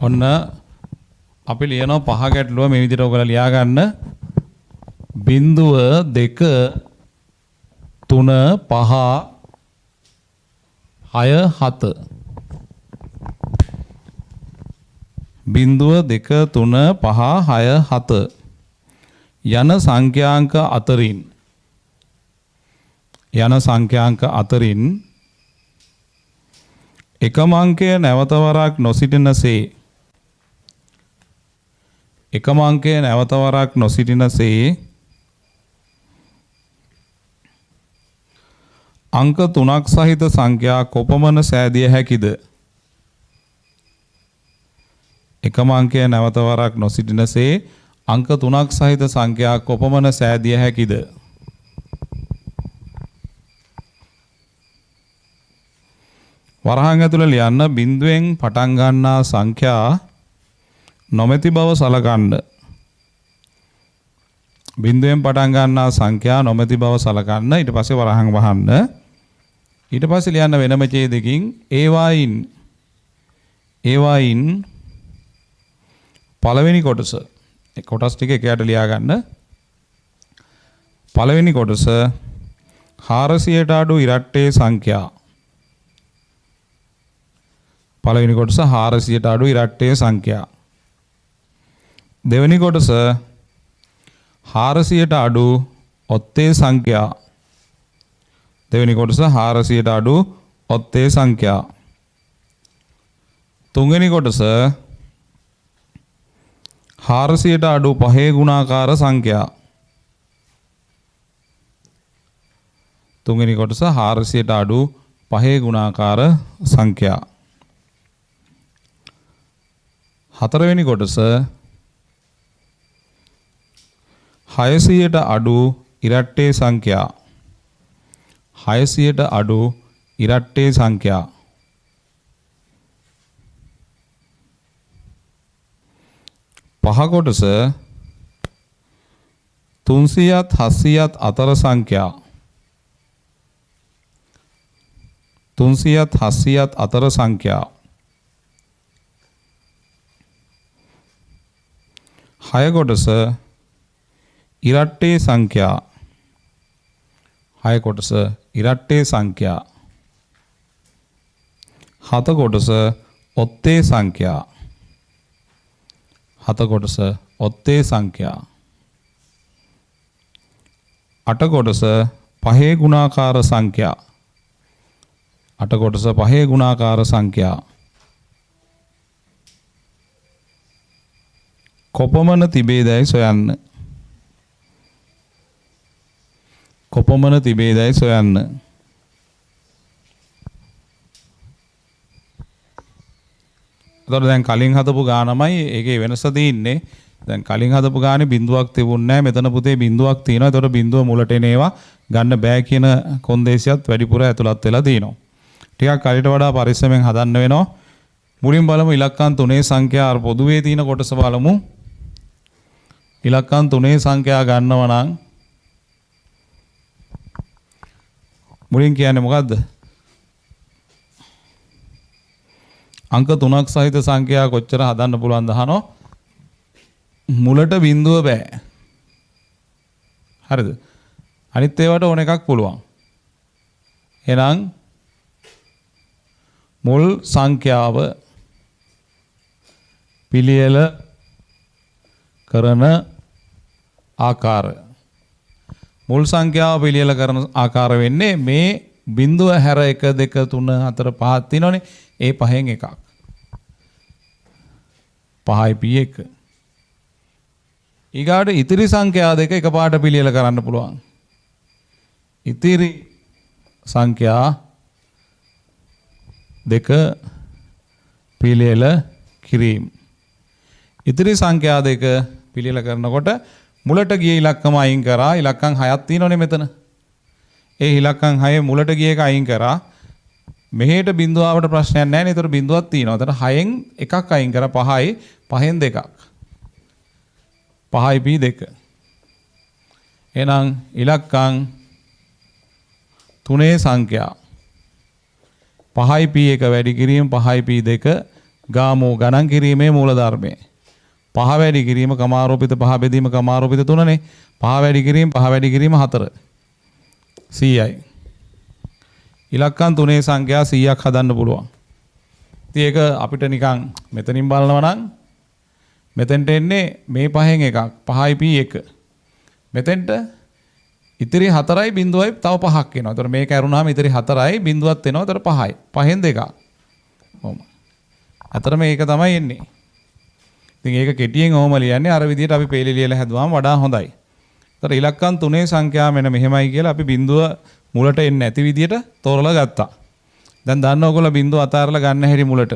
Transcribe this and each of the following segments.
ඔන්න අපි ලියනවා පහ ගැටලුව මේ විදිහට ඔයගොල්ලෝ ලියා ගන්න. 0 2 3 5 6 7 0 2 3 5 6 7 යන සංඛ්‍යාංක අතරින් එකම අංකය නැවත වරක් නොසිටිනසේ අංක 3ක් සහිත සංඛ්‍යා කොපමණ සෑදිය හැකිද? එකම අංකය නැවත වරක් නොසිටිනසේ අංක 3ක් සහිත සංඛ්‍යා කොපමණ සෑදිය හැකිද? වරහන් ඇතුළේ ලියන්න බිඳුවෙන් පටන් ගන්නා සංඛ්‍යා නොමැති බව සලකන්න. බිඳුවෙන් පටන් ගන්නා සංඛ්‍යා නොමැති බව සලකන්න. ඊට පස්සේ වරහන් වහන්න. ඊට පස්සේ ලියන්න වෙනම ඡේදකින් ඒවායින් පළවෙනි කොටස ටික එකයට ලියා ගන්න. පළවෙනි කොටස 400ට අඩු ඉරට්ටේ සංඛ්‍යා. පළවෙනි කොටස 400ට අඩු ඉරට්ටේ සංඛ්‍යා. දෙවෙනි කොටස 400ට අඩු ඔත්තේ සංඛ්‍යා. දෙවෙනි කොටස 400ට අඩු ඔත්තේ සංඛ්‍යා. තුන්වෙනි කොටස 400ට අඩු පහේ ගුණාකාර සංඛ්‍යා. තුන්වෙනි කොටස 400ට අඩු පහේ ගුණාකාර සංඛ්‍යා. හතරවෙනි කොටස 600ට අඩු ඉරට්ටේ සංඛ්‍යා. 600ට අඩු ඉරට්ටේ සංඛ්‍යා. පහ කොටස 300ත් 700ත් අතර සංඛ්‍යා. 300ත් 700ත් අතර සංඛ්‍යා. 6 කොටස ඉරට්ටේ සංඛ්‍යා. 6 කොටස ඉරට්ටේ සංඛ්‍යා. 7 කොටස ඔත්තේ සංඛ්‍යා. 7 කොටස ඔත්තේ සංඛ්‍යා. 8 කොටස පහේ ගුණාකාර සංඛ්‍යා. 8 කොටස පහේ ගුණාකාර සංඛ්‍යා. කොපමණ තිබේදැයි සොයන්න. කොපමණ තිබේදැයි සොයන්න. එතකොට දැන් කලින් හදපු ගානමයි ඒකේ වෙනස තියෙන්නේ. දැන් කලින් හදපු ගානේ බිඳුවක් තිබුණේ නැහැ. මෙතන පුතේ බිඳුවක් තියෙනවා. එතකොට බිඳුව මුලට එන ඒවා ගන්න බෑ කියන කොන්දේසියත් වැඩිපුර ඇතුළත් වෙලා තියෙනවා. ටිකක් කලිට වඩා පරිස්සමෙන් හදන්න වෙනවා. මුලින් බලමු ඉලක්කම් 3 සංඛ්‍යා අර පොදුවේ තියෙන කොටස බලමු. ඉලක්කම් 3 සංඛ්‍යා ගන්නවා නම් මුලින් කියන්නේ මොකද්ද? අංක 3ක් සහිත සංඛ්‍යා කොච්චර හදන්න පුළුවන්ද අහනවා. මුලට බිඳුව බෑ. හරිද? අනිත් ඒවාට ඕන එකක් පුළුවන්. එහෙනම් මුල් සංඛ්‍යාව පිළියෙල කරන ආකාර. මුල් සංඛ්‍යාව පිළියෙල කරන ආකාර වෙන්නේ මේ බිඳුව හැර 1 2 3 4 5ක් තියෙනවනේ. ඒ පහෙන් එකක්. 5යි p1. ඊගාට ඉතිරි සංඛ්‍යා දෙක එකපාරට පිළියෙල කරන්න පුළුවන්. ඉතිරි සංඛ්‍යා දෙක පිළියෙල කිරීම. ඉතිරි සංඛ්‍යා දෙක පිළියෙල කරනකොට මුලට ගිය ඉලක්කම අයින් කරා. ඉලක්කම් 6ක් තියෙනවනේ මෙතන. ඒ ඉලක්කම් 6 මුලට ගිය එක අයින් කරා. මෙහෙට බිඳුව ආවට ප්‍රශ්නයක් නැහැ නේ. ඒතර බිඳුවක් තියෙනවා. ඒතර 6න් එකක් අයින් කරා 5යි 5න් දෙකක්. 5යි p2. එහෙනම් ඉලක්කම් 3 සංඛ්‍යා 5යි p1 වැඩි කිරීම 5යි p2 ගාමෝ ගණන් කිරීමේ මූලධර්මය. පහ වැඩි කිරීම කමාරෝපිත පහ බෙදීම කමාරෝපිත 3නේ. පහ වැඩි කිරීම 4. 100යි. ඉලක්කම් 3 සංඛ්‍යා 100ක් හදන්න පුළුවන්. ඉතින් ඒක අපිට නිකන් මෙතනින් බලනවා නම් මෙතෙන්ට එන්නේ මේ පහෙන් එකක් 5යි p1. මෙතෙන්ට ඉතිරි 4යි බිඳුවයි තව 5ක් එනවා. ඒතර මේක ඇරුණාම ඉතිරි 4යි බිඳුවක් එනවා. ඒතර 5යි. පහෙන් දෙකක්. ඔහොම. අතර මේක තමයි එන්නේ. ඉතින් ඒක කෙටියෙන් ඔහොම ලියන්නේ අර විදිහට අපි පේලි ලියලා හැදුවාම වඩා හොඳයි. ඒතර ඉලක්කම් 3 සංඛ්‍යාව මෙන්න මෙහෙමයි කියලා අපි බිඳුව මුලට එන්නේ නැති විදිහට තෝරලා ගත්තා. දැන් දන්න ඕගොල්ලෝ බිඳුව අතාරලා ගන්න හැටි මුලට.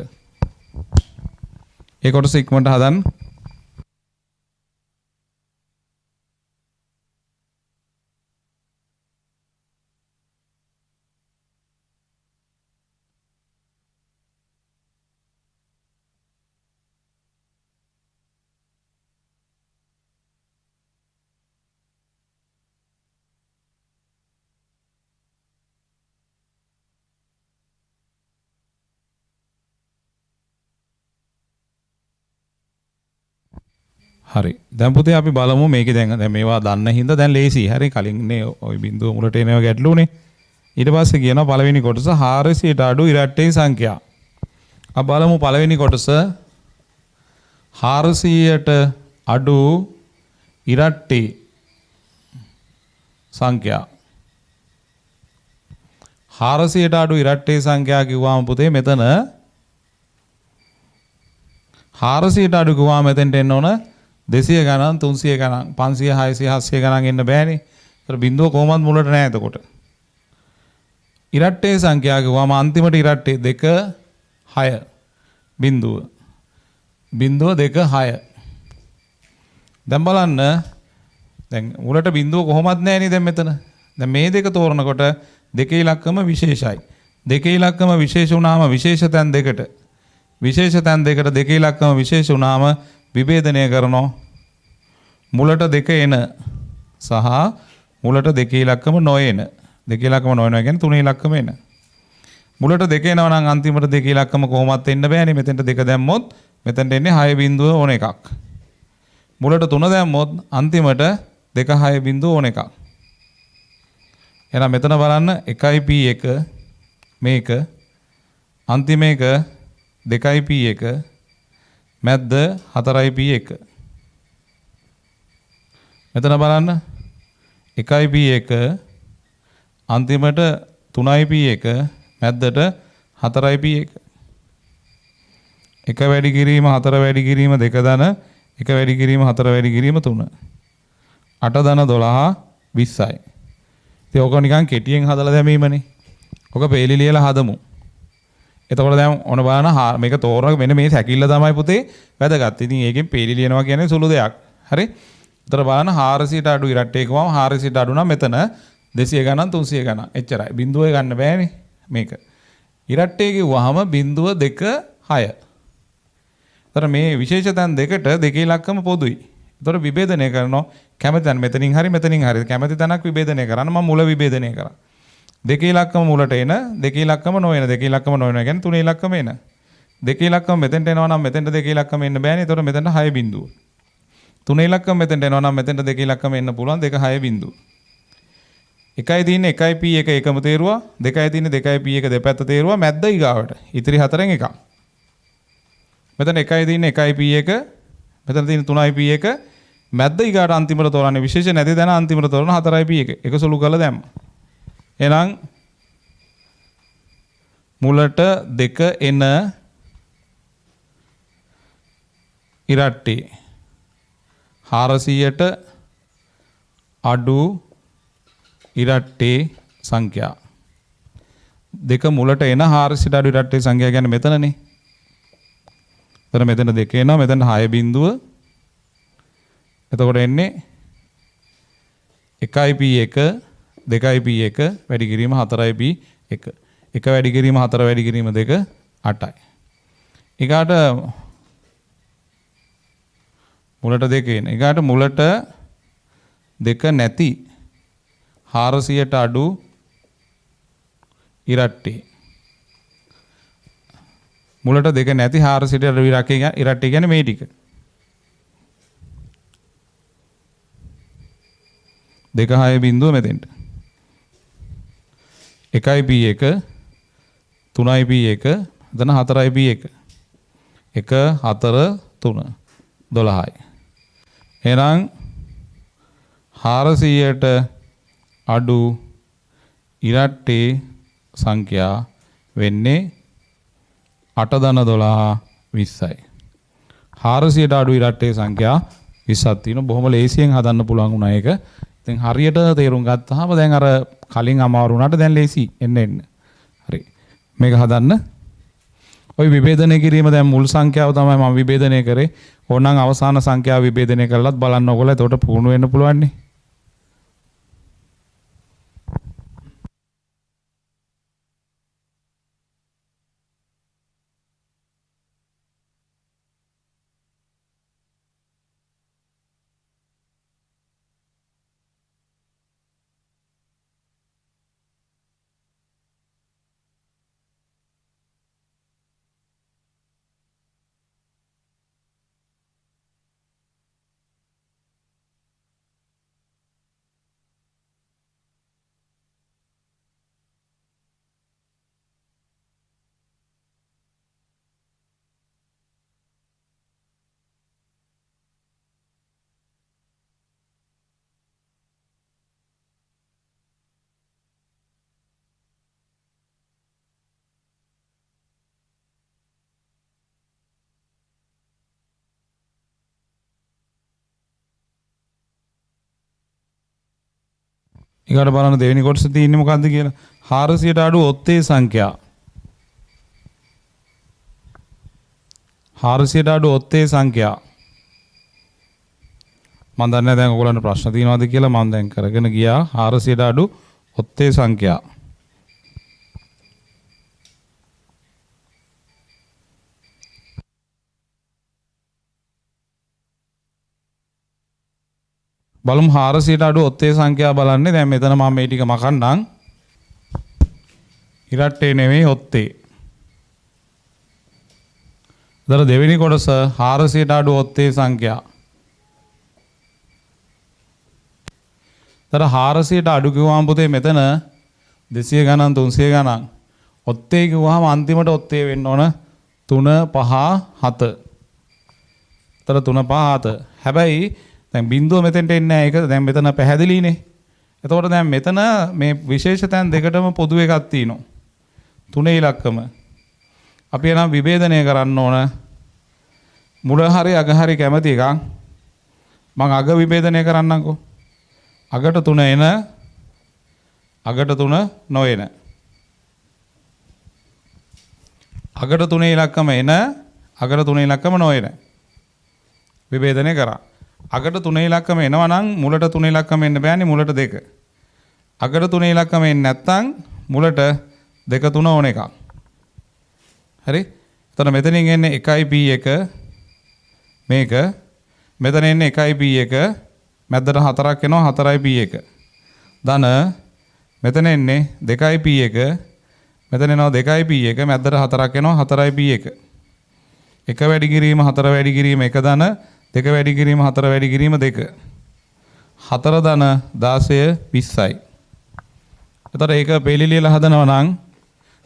ඒ කොටස ඉක්මනට හදන්න. හරි. දැන් පුතේ අපි බලමු මේකේ දැන් මේවා දන්න හින්දා දැන් ලේසි. හරි කලින් නේ ওই බිඳුව මුලට එනවා ගැටලුනේ. ඊට පස්සේ කියනවා පළවෙනි කොටස 400ට අඩු ඉරට්ටේ සංඛ්‍යා. අපි බලමු පළවෙනි කොටස 400ට අඩු ඉරට්ටේ සංඛ්‍යා. 400ට අඩු ඉරට්ටේ සංඛ්‍යා කිව්වම පුතේ මෙතන 400ට අඩු කිව්වම මෙතෙන්ට එන්න ඕන 200 ගණන් 300 ගණන් 500 600 700 ගණන් එන්න බෑනේ. ඒතර බිඳුව කොහොමද මුලට නැහැ එතකොට. ඉරට්ටේ සංඛ්‍යා කිව්වම අන්තිමට ඉරට්ටේ 2 6 බිඳුව 2 6. දැන් බලන්න දැන් මුලට බිඳුව කොහොමද නැහැනේ දැන් මෙතන. දැන් මේ දෙක තෝරනකොට දෙකේ ඉලක්කම විශේෂයි. දෙකේ ඉලක්කම විශේෂ වුණාම විශේෂ තැන් දෙකට විශේෂ තැන් දෙකට දෙකේ ඉලක්කම විශේෂ වුණාම විභේදනය කරනවා. මුලට 2 එන සහ මුලට දෙකේ ඉලක්කම නොඑන. දෙකේ ඉලක්කම නොඑනවා කියන්නේ තුනේ ඉලක්කම එන. මුලට 2 එනවා නම් අන්තිමට දෙකේ ඉලක්කම කොහොමවත් එන්න බෑනේ. මෙතෙන්ට 2 දැම්මොත් මෙතෙන්ට එන්නේ 6 බිඳුව ඕන එකක්. මුලට 3 දැම්මොත් අන්තිමට 2 6 බිඳුව ඕන එකක්. එහෙනම් මෙතන බලන්න 1යි p1 මේක අන්තිම එක 2යි p1 මැද්ද 4යි p1. මෙතන බලන්න 1යි p1 අන්තිමට 3යි p1 මැද්දට 4යි p1. 1 වැඩි කිරීම 4 වැඩි කිරීම 2 ධන 1 වැඩි කිරීම 4 වැඩි කිරීම 3. 8 ධන 12 20යි. ඉතින් ඔක නිකන් කෙටියෙන් හදලා දැමීමනේ. ඔක පේලි ලියලා හදමු. එතකොට දැන් ඔන්න බලන්න මේක තෝරන මෙන්න මේ සැකිල්ල තමයි පුතේ වැදගත්. ඉතින් ඒකෙන් පේලි ලියනවා කියන්නේ සුළු දෙයක්. හරි? උතර බලන්න 400ට අඩු ඉරට්ටේ ගාම 400ට අඩු නම් මෙතන 200 ගණන් 300 ගණන්. එච්චරයි. බිඳුවේ ගන්න බෑනේ මේක. ඉරට්ටේ කිව්වහම බිඳුව 2 6. උතර මේ විශේෂ තැන් දෙකට දෙකේ ඉලක්කම පොදුයි. උතර විභේදනය කරනවා කැමති තැන මෙතනින් හරි මෙතනින් හරි. කැමති තැනක් විභේදනය කරන්න මම මුල විභේදනය කරා. දෙකේ ඉලක්කම මුලට එන දෙකේ ඉලක්කම නොවන දෙකේ ඉලක්කම නොවන කියන්නේ තුනේ ඉලක්කම එන. දෙකේ ඉලක්කම මෙතෙන්ට එනවා නම් මෙතෙන්ට දෙකේ ඉලක්කම එන්න බෑනේ. ඒතකොට මෙතෙන්ට 6 බිඳුව. තුනේ ඉලක්කම මෙතෙන්ට එනවා නම් මෙතෙන්ට දෙකේ ඉලක්කම එන්න පුළුවන් 2 6 බිඳුව. එකයි තියෙන්නේ 1යි p1 එකම තේරුවා. දෙකයි තියෙන්නේ 2යි p1 දෙපැත්ත තේරුවා. මැද්ද ඊගාවට. ඉතිරි 4න් එකක්. මෙතන එකයි තියෙන්නේ 1යි p1 මෙතන තියෙන්නේ 3යි p1 මැද්ද ඊගාට අන්තිමට තෝරන්නේ විශේෂ නැති දැන අන්තිමට තෝරන 4යි p1 එක සුළු කරලා දැම්මා. එහෙනම් මුලට 2 එන ඉරට්ටේ 400ට අඩු ඉරට්ටේ සංඛ්‍යා. දෙක මුලට එන 400ට අඩු ඉරට්ටේ සංඛ්‍යා කියන්නේ මෙතනනේ. මෙතන 2 එනවා මෙතන 6 බිඳුව. එතකොට එන්නේ 1යි p1 2යි p1 වැඩි කිරීම 4යි p1. 1 වැඩි කිරීම 4 වැඩි කිරීම 2 8යි. ඊගාට මුලට 2 එන. ඊගාට මුලට 2 නැති 400ට අඩු ඉරට්ටේ. මුලට දෙක නැති 400ට අඩු ඉරට්ටේ කියන්නේ මේ ටික. 2.6 බිඳුව මෙතෙන්ට. 1යි p1 3යි p1 එතන 4යි p1 1 4 3 12යි. එහෙනම් 400ට අඩු ඉරට්ටේ සංඛ්‍යා වෙන්නේ 8 ධන 12 20යි. 400ට අඩු ඉරට්ටේ සංඛ්‍යා 20ක් තියෙනවා. බොහොම ලේසියෙන් හදන්න පුළුවන් වුණා ඒක. ඉතින් හරියට තේරුම් ගත්තාම දැන් අර කලින් අමාරු වුණාට දැන් ලේසි එන්න. හරි. මේක හදන්න. ওই විභේදනය කිරීම දැන් මුල් සංඛ්‍යාව තමයි මම විභේදනය කරේ. ඕනනම් අවසාන සංඛ්‍යාව විභේදනය කරලත් බලන්න ඕගොල්ලෝ. එතකොට පුහුණු වෙන්න පුළුවන් නේ. ඊගොඩ බලන්න දෙවෙනි කොටස තියෙන්නේ මොකද්ද කියලා. 400ට අඩු ඔත්තේ සංඛ්‍යා. 400ට අඩු ඔත්තේ සංඛ්‍යා. මම දන්නේ දැන් ඔයගොල්ලන්ට ප්‍රශ්න තියෙනවද කියලා. මම දැන් කරගෙන ගියා 400ට අඩු ඔත්තේ සංඛ්‍යා. බලමු 400ට අඩු ඔත්තේ සංඛ්‍යා බලන්නේ. දැන් මෙතන මම මේ ටික මකන්නම්. ඉරට්ටේ නෙවෙයි ඔත්තේ. ඊට දෙවෙනි කොටස 400ට අඩු ඔත්තේ සංඛ්‍යා. ඊට 400ට අඩු කිව්වම පුතේ මෙතන 200 ගණන් 300 ගණන්. ඔත්තේ කිව්වම අන්තිමට ඔත්තේ වෙන්න ඕන 3 5 7. ඊට 3 5 7. හැබැයි දැන් බිඳුව මෙතෙන්ට එන්නේ නැහැ. ඒක දැන් මෙතන පැහැදිලිනේ. එතකොට දැන් මෙතන මේ විශේෂ තැන් දෙකටම පොදු එකක් තියෙනවා. තුනේ ඉලක්කම. අපි එනම් විභේදනය කරන්න ඕන. මුල හරි අග හරි කැමති එකක්. මම අග විභේදනය කරන්නම්කෝ. අගට 3 එන අගට 3 නොඑන. අගට 3 ඉලක්කම එන අගට 3 ඉලක්කම නොඑන. විභේදනය කරා. අගට 3 ඉලක්කම එනවා නම් මුලට 3 ඉලක්කම එන්න බෑනේ. මුලට 2. අගට 3 ඉලක්කම එන්නේ නැත්නම් මුලට 2 3 ඕන එකක්. හරි? එතන මෙතනින් එන්නේ 1යි p1 මේක. මෙතන එන්නේ 1යි p1 මැදට 4ක් එනවා 4යි p1. ධන මෙතන එන්නේ 2යි p1 මෙතන එනවා 2යි p1 මැදට 4ක් එනවා 4යි p1. 1 වැඩි කිරීම 4 වැඩි කිරීම 1 ධන 2 වැඩි කිරීම 4 වැඩි කිරීම 2. 4 ධන 16 20යි. එතකොට ඒක පෙළිලියලා හදනවා නම්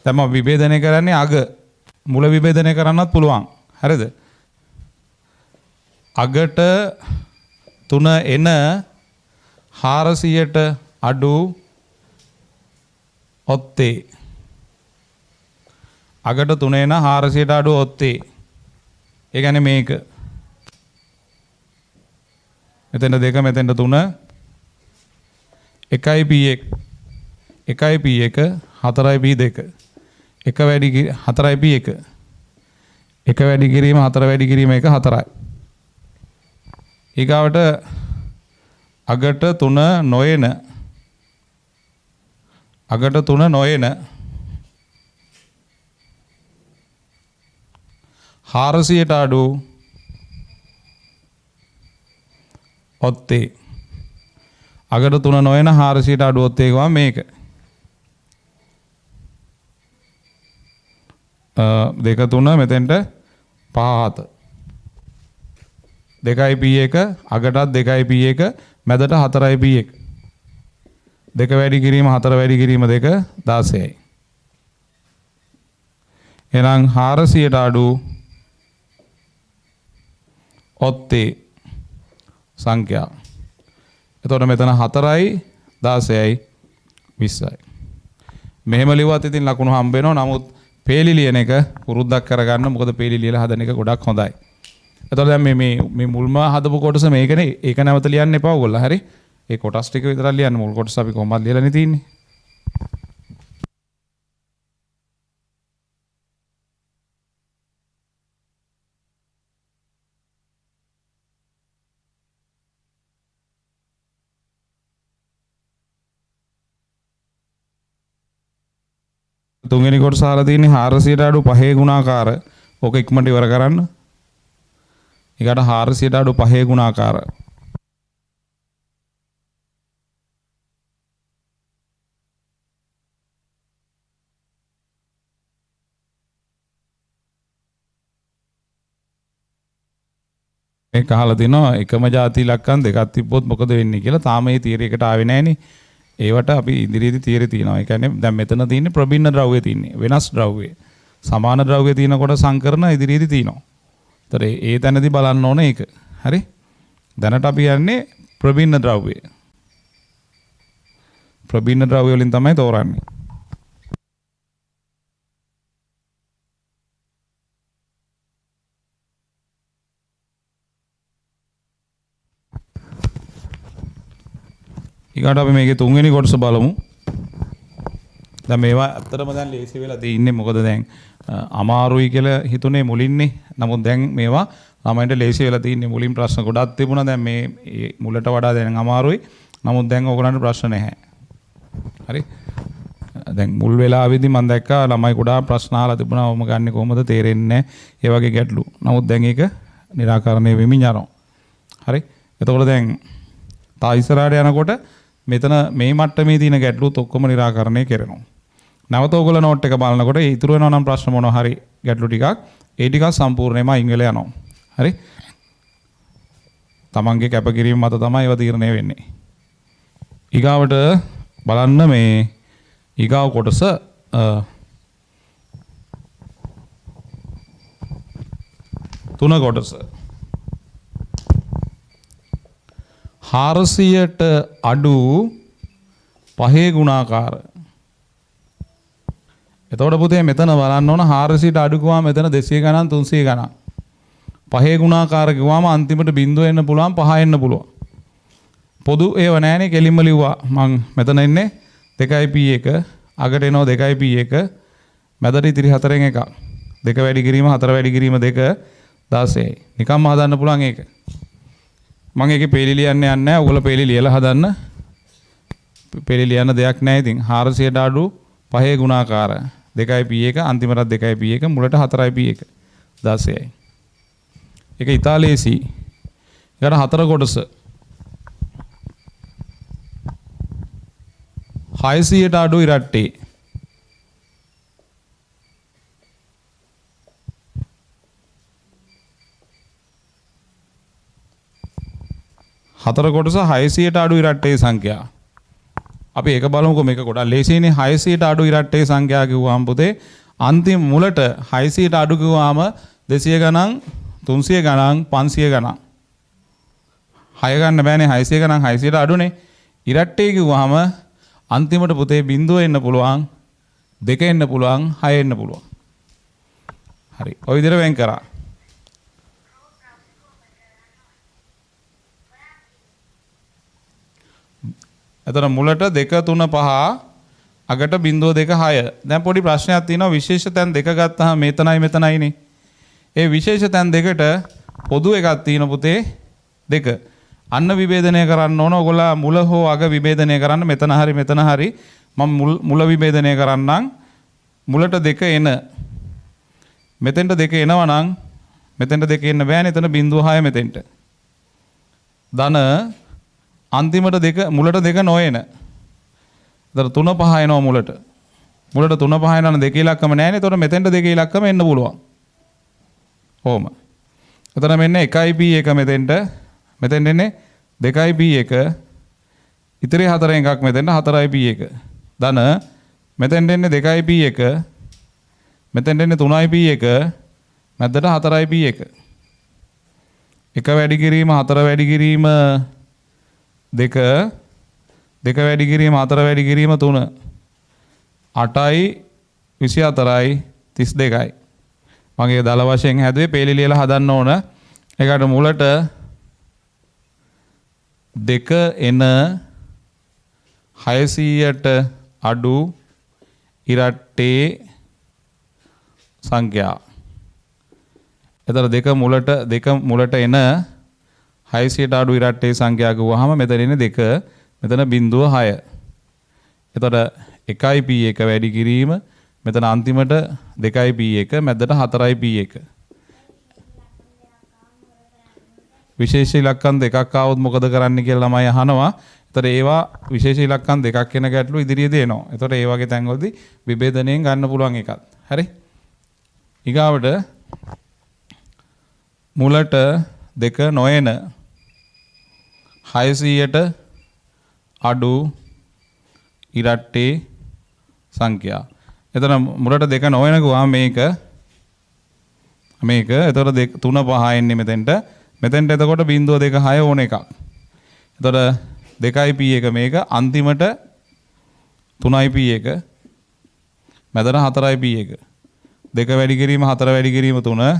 දැන් මම විභේදනය කරන්නේ අග. මුල විභේදනය කරන්නත් පුළුවන්. හරිද? අගට 3 එන 400ට අඩු ඔත්තේ. අගට 3 එන 400ට අඩු ඔත්තේ. ඒ කියන්නේ මේක. මෙතෙන්ට 2 මෙතෙන්ට 3 1යි p1 1යි p1 4යි p2 1 වැඩි 4යි p1 1 වැඩි කිරීම 4 වැඩි කිරීම 1 4යි. ඊගාවට අගට 3 නොඑන අගට 3 නොඑන 400ට අඩු ඔත්තේ. අගට 3 නොඑන 400ට අඩු ඔත්තේ ගම මේක. දෙක තුන මෙතෙන්ට පහ හත. 2යි p1 අගටත් 2යි p1 මැදට 4යි p1. 2 වැඩි කිරීම 4 වැඩි කිරීම 2 16යි. එහෙනම් 400ට අඩු ඔත්තේ සංඛ්‍යා. එතකොට මෙතන 4යි 16යි 20යි. මෙහෙම ලිව්වත් ඉතින් ලකුණු හම්බ වෙනවා. නමුත් පේලි ලියන එක පුරුද්දක් කරගන්න. මොකද පේලි ලියලා හදන එක ගොඩක් හොඳයි. එතකොට දැන් මේ මුල්ම හදපු කොටස මේකනේ. ඒක නැවත ලියන්න එපා ඔයගොල්ලෝ. හරි. ඒ කොටස් ටික විතරක් ලියන්න. මුල් කොටස අපි කොහොමද ලියලානේ තියෙන්නේ. තුන්වෙනි කොටස අහලා තියෙන්නේ 400ට අඩු 5 ගුණාකාර. ඕක ඉක්මනට ඉවර කරන්න. ඊකට 400ට අඩු 5 ගුණාකාර. මේක අහලා තිනවා එකම ಜಾති ඉලක්කම් දෙකක් තිබ්බොත් මොකද වෙන්නේ කියලා. තාම මේ තියරි එකට ආවේ නැහනේ. ඒවට අපි ඉදිරියේදී තියරි තියෙනවා. ඒ කියන්නේ දැන් මෙතන තියෙන්නේ ප්‍රබින්න ද්‍රව්‍ය තියෙන්නේ. වෙනස් ද්‍රව්‍ය. සමාන ද්‍රව්‍ය තියෙනකොට සංකරණ ඉදිරියේදී තියෙනවා. ඒතර ඒ තැනදී බලන්න ඕනේ ඒක. හරි? දැනට අපි යන්නේ ප්‍රබින්න ද්‍රව්‍ය. ප්‍රබින්න ද්‍රව්‍ය වලින් තමයි තෝරන්නේ. ඊකට අපි මේකේ තුන්වෙනි කොටස බලමු. දැන් මේවා ඇත්තටම දැන් ලේසි වෙලා තියෙන්නේ. මොකද දැන් අමාරුයි කියලා හිතුනේ මුලින්නේ. නමුත් දැන් මේවා ළමයින්ට ලේසි වෙලා තියෙන්නේ. මුලින් ප්‍රශ්න ගොඩක් තිබුණා. දැන් මේ මුලට වඩා දැන් අමාරුයි. නමුත් දැන් ඕගොල්ලන්ට ප්‍රශ්න නැහැ. හරි? දැන් මුල් වෙලාවේදී මම දැක්කා ළමයි ගොඩාක් ප්‍රශ්න අහලා තිබුණා. ඔම ගන්නෙ කොහොමද තේරෙන්නේ නැහැ. ඒ වගේ ගැටලු. නමුත් දැන් ඒක निराකරණය වෙමින් යනවා. හරි? එතකොට දැන් තා ඉස්සරහට යනකොට මෙතන මේ මට්ටමේ තියෙන ගැටලුත් ඔක්කොම निराකරණය කරනවා. නැවත ඔයගොල්ලෝ නෝට් එක බලනකොට ඉතුරු වෙනවා නම් ප්‍රශ්න මොනවා හරි ගැටලු ටිකක් ඒ ටිකක් සම්පූර්ණයෙන්ම අයින් වෙලා යනවා. හරි? තමන්ගේ කැපකිරීම මත තමයි ඒවා තීරණය වෙන්නේ. ඊගාවට බලන්න මේ ඊගාව කොටස තුන කොටස 400ට අඩු 5 ගුණාකාර. එතකොට පුතේ මෙතන බලන්න ඕන 400ට අඩු ගාම මෙතන 200 ගණන් 300 ගණන්. 5 ගුණාකාර ගාම අන්තිමට බිඳුව එන්න පුළුවන් 5 එන්න පුළුවන්. පොදු ඒව නැහැනේ කෙලින්ම ලිව්වා. මං මෙතන ඉන්නේ 2යි p1 අගට එනවා 2යි p1 මැදට ඉතිරි 4න් එකක්. 2 වැඩි කිරීම 4 වැඩි කිරීම 2 16යි. නිකම්ම හදන්න පුළුවන් ඒක. මම ඒකේ පේලි ලියන්න යන්නේ නැහැ. ඔයගොල්ලෝ පේලි ලියලා හදන්න. පේලි ලියන්න දෙයක් නැහැ ඉතින්. 400ට අඩු 5 ගුණාකාර 2යි p1 අන්තිමට 2යි p1 මුලට 4යි p1 16යි. ඒක ඉතාලියේසි. ඊට හතර කොටස 600ට අඩු ඉරට්ටේ. හතර කොටස 600ට අඩු ඉරට්ටේ සංඛ්‍යා. අපි ඒක බලමුකෝ. මේක ගොඩක් ලේසියිනේ. 600ට අඩු ඉරට්ටේ සංඛ්‍යා කිව්වම පුතේ අන්තිම මුලට 600ට අඩු කිව්වම 200 ගණන් 300 ගණන් 500 ගණන් 6 ගන්න බෑනේ. 600 ගණන් 600ට අඩුනේ. ඉරට්ටේ කිව්වම අන්තිමට පුතේ බිඳුව එන්න පුළුවන් 2 එන්න පුළුවන් 6 එන්න පුළුවන්. හරි. ඔය විදිහට වෙන් කරා. එතන මුලට 2 3 5 අගට බිඳුව 2 6. දැන් පොඩි ප්‍රශ්නයක් තියෙනවා. විශේෂ තැන් දෙක ගත්තාම මෙතනයි මෙතනයිනේ. ඒ විශේෂ තැන් දෙකට පොදු එකක් තියෙන පුතේ 2. අන්න විභේදනය කරන්න ඕන. ඔයගොල්ලෝ මුල හෝ අග විභේදනය කරන්න. මෙතන හරි මෙතන හරි. මම මුල විභේදනය කරන්නම්. මුලට 2 එන. මෙතෙන්ට 2 එනවා නම් මෙතෙන්ට 2 එන්න බෑනේ. එතන බිඳුව 6 මෙතෙන්ට. ධන අන්තිමට 2 මුලට 2 නොඑන. එතන 3 5 එනවා මුලට. මුලට 3 5 යන දෙක ඉලක්කම නැහැ නේ. එතකොට මෙතෙන්ට දෙක ඉලක්කම එන්න පුළුවන්. ඕම. එතන මෙන්න 1p1 මෙතෙන්ට මෙතෙන්ට එන්නේ 2p1 ඉතිරි 4 එකක් මෙතෙන්ට 4p1 ධන මෙතෙන්ට එන්නේ 2p1 මෙතෙන්ට එන්නේ 3p1 මැදට 4p1 1 වැඩි කිරීම 4 වැඩි කිරීම 2 2 වැඩි කිරීම 4 වැඩි කිරීම 3 8යි 24යි 32යි මගේ දල වශයෙන් හැදුවේ පේලි ලියලා හදන්න ඕන. ඒකට මුලට 2 එන 600ට අඩු ඉරට්ටේ සංඛ්‍යා. එතන දෙක මුලට එන 600ට අඩු ඉරට්ටේ සංඛ්‍යා ගුවහම මෙතන ඉන්නේ 2 මෙතන බිංදුව 6. එතකොට 1p1 වැඩි කිරීම මෙතන අන්තිමට 2p1 මැදට 4p1 විශේෂ ඉලක්කම් දෙකක් ආවොත් මොකද කරන්න කියලා ළමයි අහනවා. එතකොට ඒවා විශේෂ ඉලක්කම් දෙකක් වෙන ගැටලු ඉදිරියේදී එනවා. එතකොට ඒ වගේ තැන්වලදී විභේදනයෙන් ගන්න පුළුවන් එකක්. හරි. ඊගාවට මුලට 2 නොයන 600ට අඩු ඉරට්ටේ සංඛ්‍යා. එතන මුලට 2 නොවන ගුවා මේක එතකොට 3 5 එන්නේ මෙතෙන්ට එතකොට බිංදුව 2 6 ඕන එකක්. එතකොට 2p1 මේක අන්තිමට 3p1 මැදට 4p1 2 වැඩි කිරීම 4 වැඩි කිරීම 3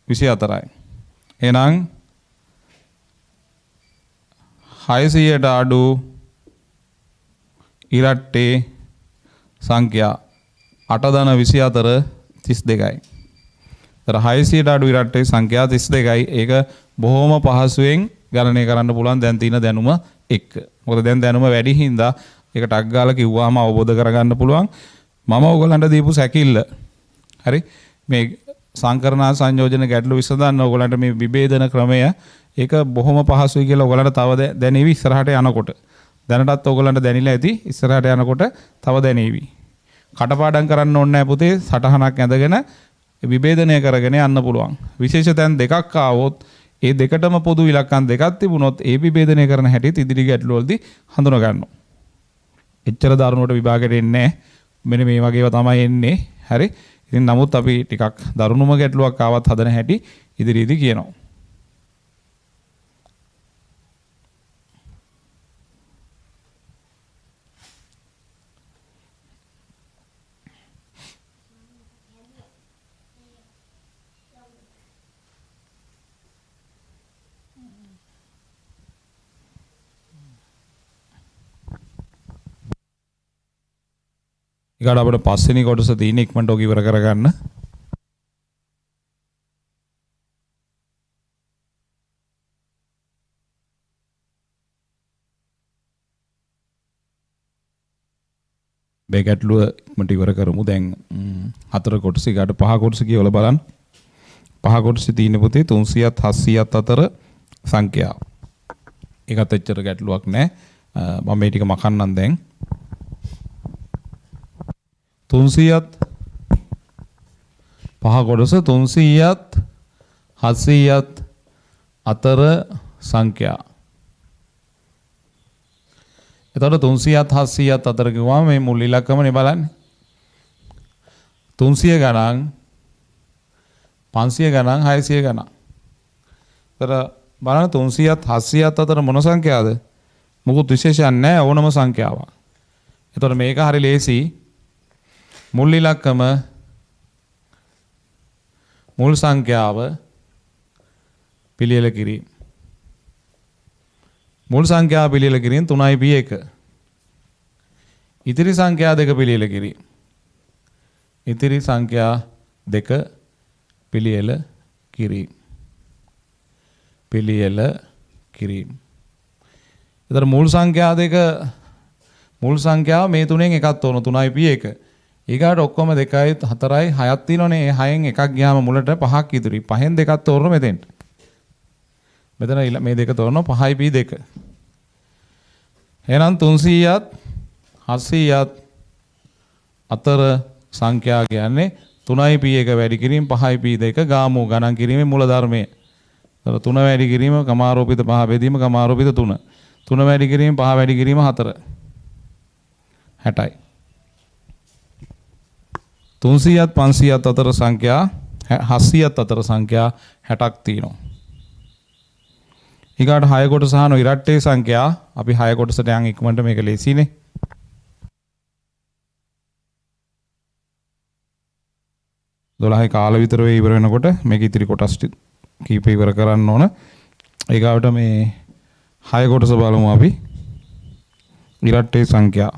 24යි. එහෙනම් 600ට අඩු ඉරට්ටේ සංඛ්‍යා 8 ධන 24 32යි. ඒතර 600ට අඩු ඉරට්ටේ සංඛ්‍යා 32යි. ඒක බොහොම පහසුවෙන් ගණනය කරන්න පුළුවන් දැන් තියෙන දැනුම එක්ක. මොකද දැන් දැනුම වැඩි හින්දා ඒක ටක් ගාලා කිව්වම අවබෝධ කරගන්න පුළුවන්. මම ඔයගලන්ට දීපු සැකිල්ල. හරි. මේ සංකරණ සංයෝජන ගැටලු විසඳන්න ඔයගලන්ට මේ විභේදන ක්‍රමය ඒක බොහොම පහසුයි කියලා ඔයගලන්ට තව දැනෙවි ඉස්සරහට යනකොට. දැනටත් ඔයගලන්ට දැනෙලා ඇති ඉස්සරහට යනකොට තව දැනෙවි. කටපාඩම් කරන්න ඕනේ නැහැ පුතේ. සටහනක් ඇඳගෙන විභේදනය කරගෙන යන්න පුළුවන්. විශේෂ තැන් දෙකක් ආවොත් ඒ දෙකටම පොදු ඉලක්කම් දෙකක් තිබුණොත් ඒ විභේදනය කරන හැටි ඉදිරි ගැටලු වලදී හඳුනා ගන්නවා. එච්චර දරුණුවට විභාගයට එන්නේ නැහැ. මෙන්න මේ වගේව තමයි එන්නේ. හරි. ඉතින් නමුත් අපි ටිකක් දරුණුම ගැටලුවක් ආවත් හදන හැටි ඉදිරියේදී කියනවා. ඊගාට අපිට පස්වෙනි කොටස තියෙන ඉක්මනට ඔක ඉවර කරගන්න. මේ ගැටලුව ඉක්මනට ඉවර කරමු. දැන් 4 කොටස ඊගාට 5 කොටස කියවලා බලන්න. 5 කොටසේ තියෙන පුතේ 300ත් 700ත් අතර සංඛ්‍යා. ඒකත් එච්චර ගැටලුවක් නැහැ. මම මේ ටික මකන්නම් දැන්. 300ත් 5 කොටස 300ත් 700ත් අතර සංඛ්‍යා. එතකොට 300ත් 700ත් අතර කිව්වම මේ මුල් ඉලක්කමනේ බලන්නේ. 300 ගණන් 500 ගණන් 600 ගණන්. ඒතර බලන්න 300ත් 700ත් අතර මොන සංඛ්‍යාවද? මොකුත් විශේෂයක් නැහැ ඕනම සංඛ්‍යාවක්. එතකොට මේක හරි ලේසි. මුල් ඉලක්කම මුල් සංඛ්‍යාව පිළියෙල කිරීම. මුල් සංඛ්‍යාව පිළියෙල කිරීම 3p1. ඉතිරි සංඛ්‍යා දෙක පිළියෙල කිරීම. ඉතිරි සංඛ්‍යා දෙක පිළියෙල කිරීම. පිළියෙල කිරීම. එතන මුල් සංඛ්‍යා දෙක මුල් සංඛ්‍යාව මේ තුනෙන් එකක් තෝරන 3p1. ඊගාට ඔක්කොම 2යි 4යි 6ක් තියෙනවනේ. ඒ 6න් එකක් ගියාම මුලට 5ක් ඉතුරුයි. 5න් දෙකක් තෝරන මෙතෙන්ට. මෙතන මේ දෙක තෝරන 5p2. එහෙනම් 300ත් 700ත් අතර සංඛ්‍යා කියන්නේ 3යි p1 වැඩි කිරීම 5යි p2 ගාමු ගණන් කිරීමේ මූල ධර්මය. ඒතර 3 වැඩි කිරීම කමාරෝපිත 5 බෙදීම කමාරෝපිත 3. 3 වැඩි කිරීම 5 වැඩි කිරීම 4. 60යි. 300ත් 500ත් අතර සංඛ්‍යා 700ත් අතර සංඛ්‍යා 60ක් තියෙනවා. ඊගාට 6 කොටස අහන ඉරට්ටේ සංඛ්‍යා අපි 6 කොටසට යන් ඉක්මනට මේක ලේසිනේ. 12 කාල විතර වෙයි ඉවර වෙනකොට මේක ඉතිරි කොටස් කීප ඉවර කරන්න ඕන. ඊගාවට මේ 6 කොටස බලමු අපි. ඉරට්ටේ සංඛ්‍යා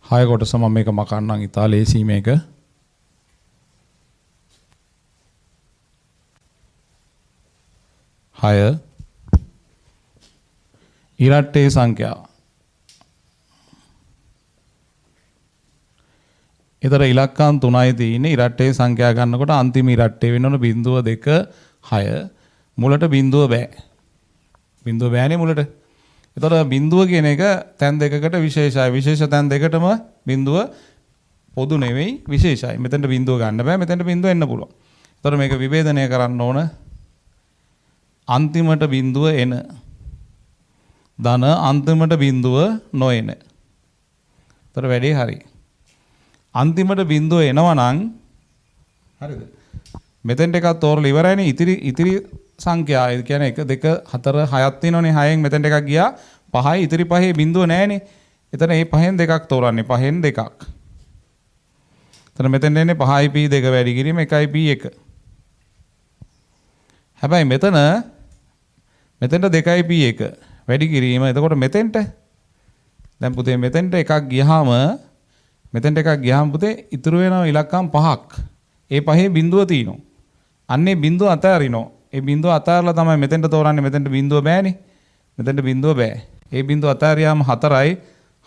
හය කොටස මම මේක මකන්නම් ඉතා ලේසි මේක. හය ඉරට්ටේ සංඛ්‍යාව. ඊතර ඉලක්කම් 3යි තියෙන්නේ. ඉරට්ටේ සංඛ්‍යා ගන්නකොට අන්තිම ඉරට්ටේ වෙන්න ඕන 0.2 6 මුලට බිඳුව බෑ. බිඳුව බෑනේ මුලට. ඒතර බිඳුව කියන එක තැන් දෙකකට විශේෂයි. විශේෂ තැන් දෙකටම බිඳුව පොදු නෙවෙයි විශේෂයි. මෙතනට බිඳුව ගන්න බෑ. මෙතනට බිඳුව එන්න පුළුවන්. ඒතර මේක විභේදනය කරන්න ඕන. අන්තිමට බිඳුව එන ධන අන්තිමට බිඳුව නොඑන. ඒතර වැඩේ හරි. අන්තිමට බිඳුව එනවා නම් හරිද? මෙතෙන්ට එකක් තෝරලා ඉවරයිනේ. ඉතිරි සංඛ්‍යා ඒ කියන්නේ 1 2 4 6ක් තියෙනවනේ. 6න් මෙතෙන්ට එකක් ගියා. 5යි ඉතිරි 5 බිඳුව නැහැනේ. එතන මේ 5න් දෙකක් තෝරන්නේ. 5න් දෙකක්. එතන මෙතෙන්ට එන්නේ 5යි p2 වැඩි කිරීම 1යි p1. හැබැයි මෙතෙන්ට 2යි p1 වැඩි කිරීම. එතකොට මෙතෙන්ට දැන් පුතේ මෙතෙන්ට එකක් ගියාම පුතේ ඉතුරු වෙනවා ඉලක්කම් 5ක්. ඒ 5 බිඳුව තියෙනවා. අන්නේ බිඳුව අතහැරිනවා. ඒ බිඳුව අතහැරලා තමයි මෙතෙන්ට තෝරන්නේ. මෙතෙන්ට බිඳුව බෑනේ. මෙතෙන්ට බිඳුව බෑ. ඒ බිඳුව අතහැරියාම 4යි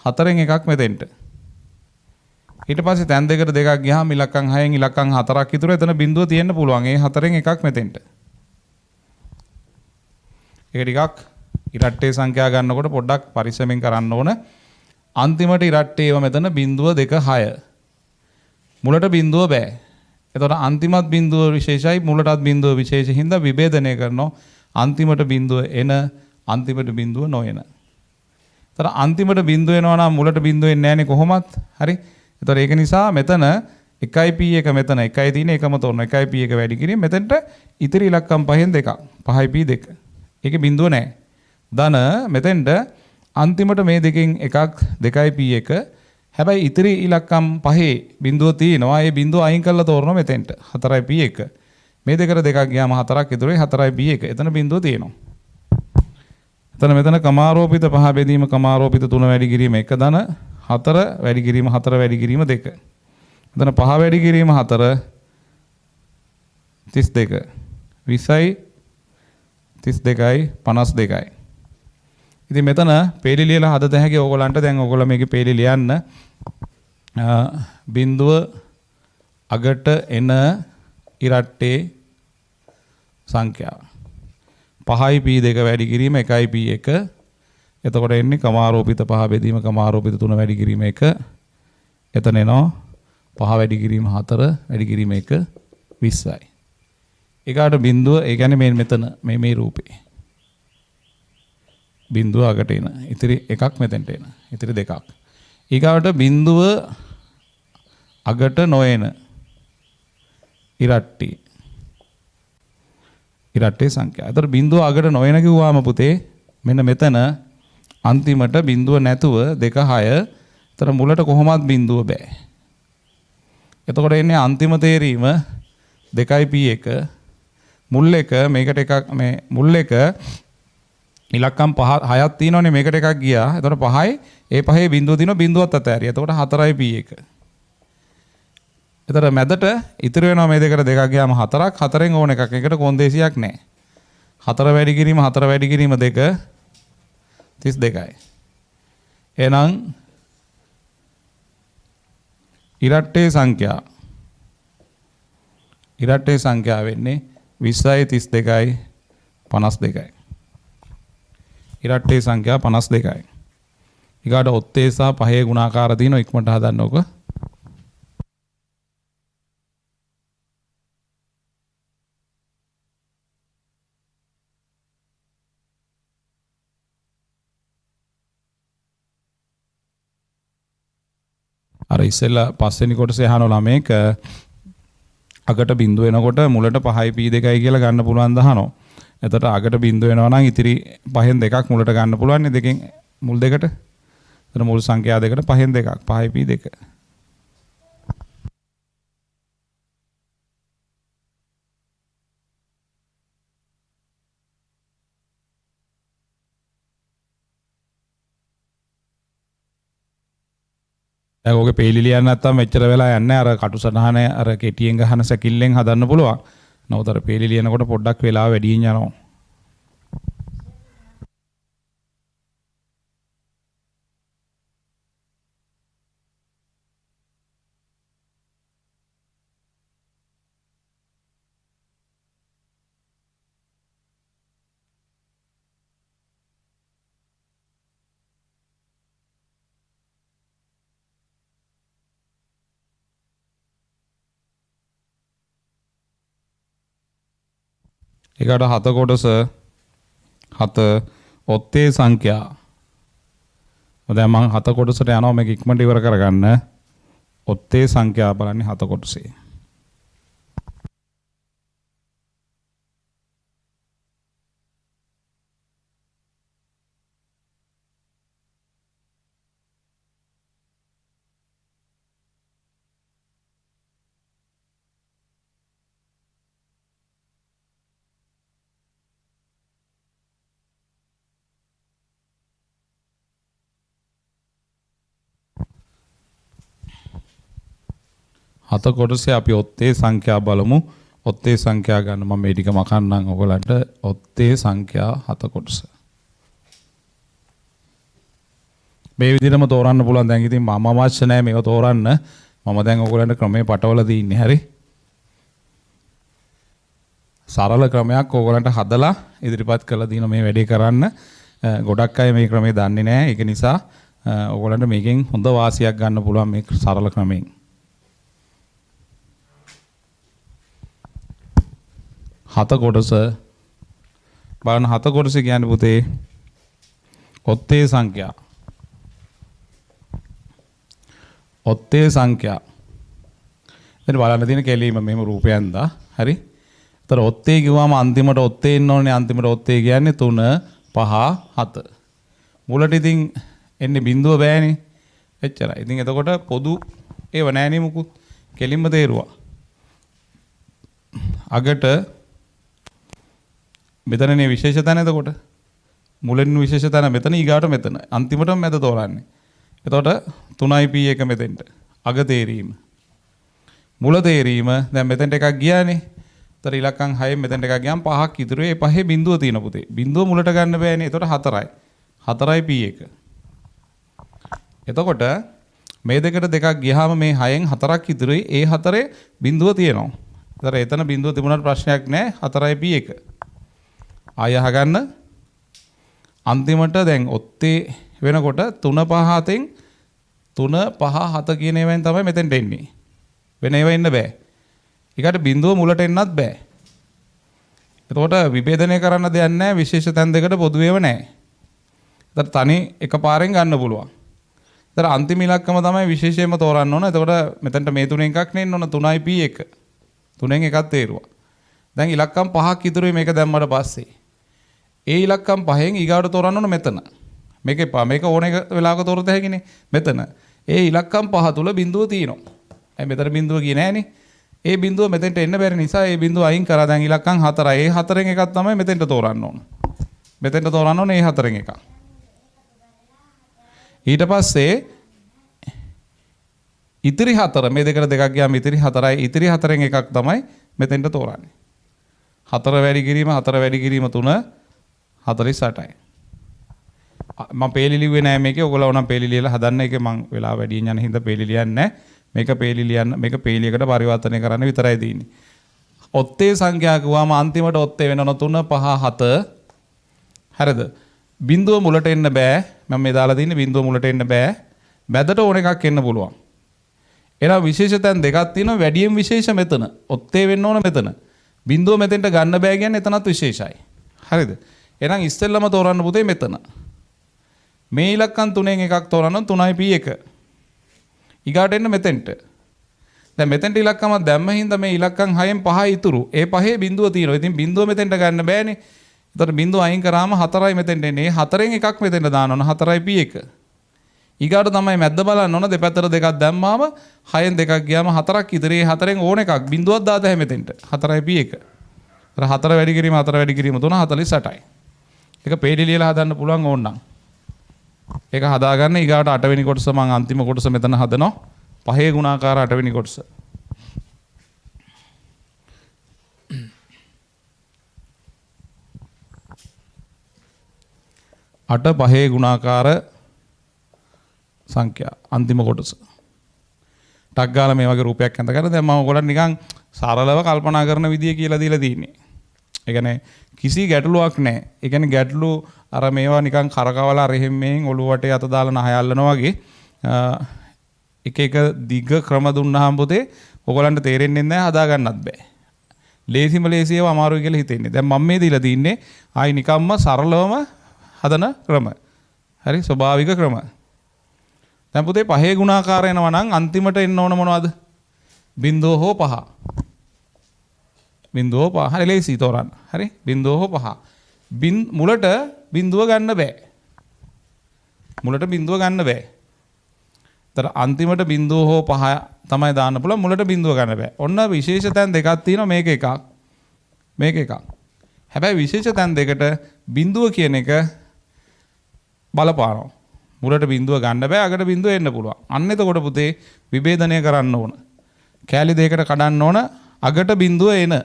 4න් එකක් මෙතෙන්ට. ඊට පස්සේ තැන් දෙකට දෙකක් ගියාම ඉලක්කම් 6න් ඉලක්කම් 4ක් ඉතුරු. එතන බිඳුව තියෙන්න පුළුවන්. ඒ 4න් එකක් මෙතෙන්ට. ඒක ටිකක් ඉරට්ටේ සංඛ්‍යා ගන්නකොට පොඩ්ඩක් පරිස්සමෙන් කරන්න ඕන. අන්තිමට ඉරට්ටේව මෙතන බිඳුව 2 6. මුලට බිඳුව බෑ. එතකොට අන්තිමත් බිඳුව විශේෂයි මුලටත් බිඳුව විශේෂයි හින්දා විභේදනය කරනවා. අන්තිමට බිඳුව එන අන්තිමට බිඳුව නොඑන. එතකොට අන්තිමට බිඳුව එනවා නම් මුලට බිඳුව එන්නේ නැහනේ කොහොමත්. හරි. එතකොට ඒක නිසා මෙතන 1යි p1 මෙතන 1යි තියෙන එකම තෝරන 1යි p1 වැඩි කිරීම මෙතෙන්ට ඉතිරි ඉලක්කම් 5න් දෙකක් 5යි p2. ඒකේ බිඳුව නැහැ. ධන මෙතෙන්ට අන්තිමට මේ දෙකෙන් එකක් 2යි p1. හැබැයි ඉතිරි ඉලක්කම් 5 බිඳුව තියෙනවා. ඒ බිඳුව අයින් කරලා තෝරනවා මෙතෙන්ට 4යි p1. මේ දෙකට දෙකක් ගියාම 4ක් ඉතුරුයි 4යි p1. එතන බිඳුව තියෙනවා. මෙතන කමාරෝපිත 5 බෙදීම කමාරෝපිත 3 වැඩි කිරීම 1 ධන 4 වැඩි කිරීම 4 වැඩි කිරීම 2. එතන 5 වැඩි කිරීම 4 32. 20යි 32යි 52යි. ඉතින් මෙතන පේලි ලියලා හදත හැකි ඕගොල්ලන්ට. දැන් ඕගොල්ලෝ මේකේ පේලි ලියන්න. බිඳුව අගට එන ඉරට්ටේ සංඛ්‍යාව 5යි p2 වැඩි කිරීම 1යි p1. එතකොට එන්නේ කමාරෝපිත 5 බෙදීම කමාරෝපිත 3 වැඩි කිරීම 1. එතන එනවා 5 වැඩි කිරීම 4 වැඩි කිරීම 1 20යි. ඒකට බිඳුව ඒ කියන්නේ මෙතන මේ රූපේ බිඳුව අගට එන. ඉතිරි එකක් මෙතෙන්ට එන. ඉතිරි දෙකක්. ඊගාවට බිඳුව අගට නොඑන ඉරට්ටේ සංඛ්‍යාව. ඒතර බිඳුව අගට නොඑන කිව්වාම පුතේ මෙන්න මෙතන අන්තිමට බිඳුව නැතුව 2 6. ඒතර මුලට කොහොමවත් බිඳුව බෑ. එතකොට එන්නේ අන්තිම තේරීම 2යි p1 මුල් එක මේකට එකක් මේ මුල් එක ඉලක්කම් 6ක් තියෙනවනේ මේකට එකක් ගියා. එතකොට 5යි ඒ 5 බිඳුව තියෙනවා බිඳුවත් අතහැරියා. එතකොට 4යි p1. එතකොට මැදට ඉතුරු වෙනවා මේ දෙකට දෙකක් ගියාම 4ක් 4න් ඕන එකක්. ඒකට කොන්දේසියක් නැහැ. 4 වැඩි කිරීම 4 වැඩි කිරීම 2 32යි. එහෙනම් ඉරට්ටේ සංඛ්‍යා. ඉරට්ටේ සංඛ්‍යාව වෙන්නේ 20යි 32යි 52යි. ඉරට්ටේ සංඛ්‍යා 52යි. ඊගාට ඔත්තේ සහ පහේ ගුණාකාර දින ඉක්මනට හදන්නකො. අර ඉස්සෙල්ලා පස්වෙනි කොටසේ අහන ළමෙක් අගට බිඳුව එනකොට මුලට 5යි p2යි කියලා ගන්න පුළුවන් දහනවා. එතකොට අගට බිඳුව එනවා නම් ඉතිරි පහෙන් දෙකක් මුලට ගන්න පුළුවන් නේ දෙකෙන් මුල් දෙකට. එතන මුල් සංඛ්‍යා දෙකට පහෙන් දෙකක් 5යි p2. දැන් ඔගේ පේලි ලියන්න නැත්තම් මෙච්චර වෙලා යන්නේ අර කටු සටහන අර කෙටියෙන් ගහන සැකිල්ලෙන් හදන්න පුළුවන්. නමුත් අර පේලි ලියනකොට පොඩ්ඩක් වෙලාව වැඩියෙන් යනවා. ඒකට 7 කොටස 7 ඔත්තේ සංඛ්‍යා. දැන් මම 7 කොටසට යනවා මේක ඉක්මනට ඉවර කරගන්න. ඔත්තේ සංඛ්‍යා බලන්නේ 7 කොටසේ. හත කොටසේ අපි ඔත්තේ සංඛ්‍යා බලමු. ඔත්තේ සංඛ්‍යා ගන්න මම මේ ටික මකන්නම් ඔයගලන්ට. ඔත්තේ සංඛ්‍යා 7 කොටස. මේ විදිහටම තෝරන්න පුළුවන්. දැන් ඉතින් මම අවශ්‍ය නැහැ මේක තෝරන්න. මම දැන් ඔයගලන්ට ක්‍රමේ පටවලා දීන්නේ. හරි. සරල ක්‍රමයක් ඔයගලන්ට හදලා ඉදිරිපත් කරලා දින මේ වැඩේ කරන්න. ගොඩක් අය මේ ක්‍රමේ දන්නේ නැහැ. ඒක නිසා ඔයගලන්ට මේකෙන් හොඳ වාසියක් ගන්න පුළුවන් මේ සරල ක්‍රමයෙන්. හත කොටස බලන්න. හත කොටස කියන්නේ පුතේ ඔත්තේ සංඛ්‍යා. ඔත්තේ සංඛ්‍යා. දැන් බලන්න තියෙන කෙලීම මෙහෙම රූපයෙන් දා. හරි. ඒතර ඔත්තේ කිව්වම අන්තිමට ඔත්තේ එන්න ඕනේ. අන්තිමට ඔත්තේ කියන්නේ 3 5 7. මුලට ඉතින් එන්නේ බිඳුව බෑනේ. එච්චරයි. ඉතින් එතකොට පොදු ඒව නෑනේ මුකුත්. කෙලින්ම තේරුවා. අගට මෙතනනේ විශේෂ තැන. එතකොට මුලින් විශේෂ තැන මෙතන ඊගාට මෙතන අන්තිමටම මැද තෝරන්නේ. එතකොට 3යි p1 මෙතෙන්ට අග තේරීම මුල තේරීම. දැන් මෙතෙන්ට එකක් ගියානේ. ඒතර ඉලක්කම් 6 මෙතෙන්ට එකක් ගියාම 5ක් ඉතුරුයි. ඒ පහේ බිඳුව තියෙන පුතේ. බිඳුව මුලට ගන්න බෑනේ. එතකොට 4යි. 4යි p1. එතකොට මේ දෙකට දෙකක් ගියාම මේ 6න් 4ක් ඉතුරුයි. ඒ 4 බිඳුව තියෙනවා. ඒතර එතන බිඳුව තිබුණාට ප්‍රශ්නයක් නැහැ. 4යි p1. ආය අහගන්න. අන්තිමට දැන් ඔත්තේ වෙනකොට 3 5 7න් 3 5 7 කියන ඒවායින් තමයි මෙතෙන්ට එන්නේ. වෙන ඒවා එන්න බෑ. ඊකට බිඳුව මුලට එන්නත් බෑ. එතකොට විභේදනය කරන්න දෙයක් නැහැ. විශේෂ තැන් දෙකට පොදු ඒවා නැහැ. ඒතර තනි එකපාරෙන් ගන්න පුළුවන්. ඒතර අන්තිම ඉලක්කම තමයි විශේෂයෙන්ම තෝරන්න ඕන. එතකොට මෙතනට මේ තුනෙන් එකක් නෙන්න ඕන. 3යි p1. තුනෙන් එකක් තේරුවා. දැන් ඉලක්කම් 5ක් ඉතුරුයි මේක දැම්මට පස්සේ. ඒ ඉලක්කම් 5න් ඊගාට තෝරන්න ඕන මෙතන. මේක ඕන එක වෙලාවක තෝරත හැකිනේ මෙතන. ඒ ඉලක්කම් 5 තුල බිඳුව තියෙනවා. ඇයි මෙතන බිඳුව ගියේ නෑනේ. ඒ බිඳුව මෙතෙන්ට එන්න බැරි නිසා ඒ බිඳුව අයින් කරා. දැන් ඉලක්කම් 4යි. ඒ 4න් එකක් තමයි මෙතෙන්ට තෝරන්න ඕන. මෙතෙන්ට තෝරන්න ඕනේ ඒ 4න් එකක්. ඊට පස්සේ ඉතිරි 4 මේ දෙකට දෙකක් ගියාම ඉතිරි 4යි. ඉතිරි 4න් එකක් තමයි මෙතෙන්ට තෝරන්නේ. 4 වැඩි කිරීම 4 වැඩි කිරීම 3 48යි. මම පේලි ලිව්වේ නෑ මේකේ. ඔයගොල්ලෝ නම් පේලි ලියලා හදන්න. ඒක මම වෙලාව වැඩියෙන් යන හින්දා පේලි ලියන්නේ නෑ. මේක පේලි ලියන්න මේක පේලියකට පරිවර්තනය කරන්න විතරයි තියෙන්නේ. ඔත්තේ සංඛ්‍යා කිව්වම අන්තිමට ඔත්තේ වෙනවන 3 5 7 හරිද? බිඳුව මුලට එන්න බෑ. මම මේ දාලා තින්නේ බිඳුව මුලට එන්න බෑ. මැදට ඕන එකක් එන්න පුළුවන්. එහෙනම් විශේෂ තැන් දෙකක් තියෙනවා. වැඩියෙන් විශේෂ මෙතන. ඔත්තේ වෙන්න ඕන මෙතන. බිඳුව මෙතෙන්ට ගන්න බෑ කියන්නේ එතනත් විශේෂයි. හරිද? එහෙනම් ඉස්සෙල්ලම තෝරන්න පුතේ මෙතන. මේ ඉලක්කම් තුනෙන් එකක් තෝරන්න 3p1. ඊගාට එන්න මෙතෙන්ට. දැන් මෙතෙන්ට ඉලක්කමක් දැම්ම හින්දා මේ ඉලක්කම් 6න් 5 ඉතුරු. ඒ පහේ බිඳුව තියෙනවා. ඉතින් බිඳුව මෙතෙන්ට ගන්න බෑනේ. එතකොට බිඳුව අයින් කරාම 4යි මෙතෙන්ට එන්නේ. 4න් එකක් මෙතෙන්ට දාන්න ඕන 4p1. ඊගාට තමයි මැද්ද බලන්න ඕන දෙපැත්තට දෙකක් දැම්මාම 6න් දෙකක් ගියාම 4ක් ඉදිරියේ 4න් ඕන එකක් බිඳුවක් දාත හැම මෙතෙන්ට 4p1. අර 4 වැඩි කිරීම 4 වැඩි කිරීම 3 48යි. ඒක පේඩි ලියලා හදන්න පුළුවන් ඕනනම්. ඒක හදාගන්න ඊගාට 8 වෙනි කොටස මම අන්තිම කොටස මෙතන හදනවා. පහේ ගුණාකාර 8 වෙනි කොටස. 8 පහේ ගුණාකාර සංඛ්‍යා අන්තිම කොටස. ටක් ගාලා මේ වගේ රූපයක් ඇඳගෙන දැන් මම ඔයගොල්ලන්ට නිකන් සරලව කල්පනා කරන විදිය කියලා දීලා තියෙන්නේ. ඒ කියන්නේ කිසි ගැටලුවක් නැහැ. ඒ කියන්නේ ගැටලු අර මේවා නිකන් කරකවලා රෙහෙම් මෙහෙන් ඔළුව වටේ අත දාලා නහය අල්ලනවා වගේ එක එක දිග ක්‍රම දුන්නාම පුතේ ඔයගොල්ලන්ට තේරෙන්නේ නැහැ හදා ගන්නත් බෑ. ලේසිම ලේසියව අමාරුයි කියලා හිතෙන්නේ. දැන් මම මේ දීලා තින්නේ ආයි නිකම්ම සරලවම හදන ක්‍රම. හරි ස්වභාවික ක්‍රම. දැන් පුතේ පහේ ගුණාකාර එනවා නම් අන්තිමට එන්න ඕන මොනවද? බිංදුව හෝ පහ. බිංදුව පහ. හරි ලේසි තෝරන්න. හරි බිංදුව හෝ පහ. මුලට බිංදුව ගන්න බෑ. මුලට බිංදුව ගන්න බෑ. තර අන්තිමට බිංදුව හෝ පහ තමයි දාන්න පුළුවන්. මුලට බිංදුව ගන්න බෑ. ඔන්න විශේෂ තැන් දෙකක් තියෙනවා. මේක එකක්. මේක එකක්. හැබැයි විශේෂ තැන් දෙකට බිංදුව කියන එක බලපානවා. මුලට බිංදුව ගන්න බෑ අගට බිංදුව එන්න පුළුවන්. අන්න එතකොට පුතේ විභේදනය කරන්න ඕන. කෑලි දෙකකට කඩන්න ඕන අගට බිංදුව එන.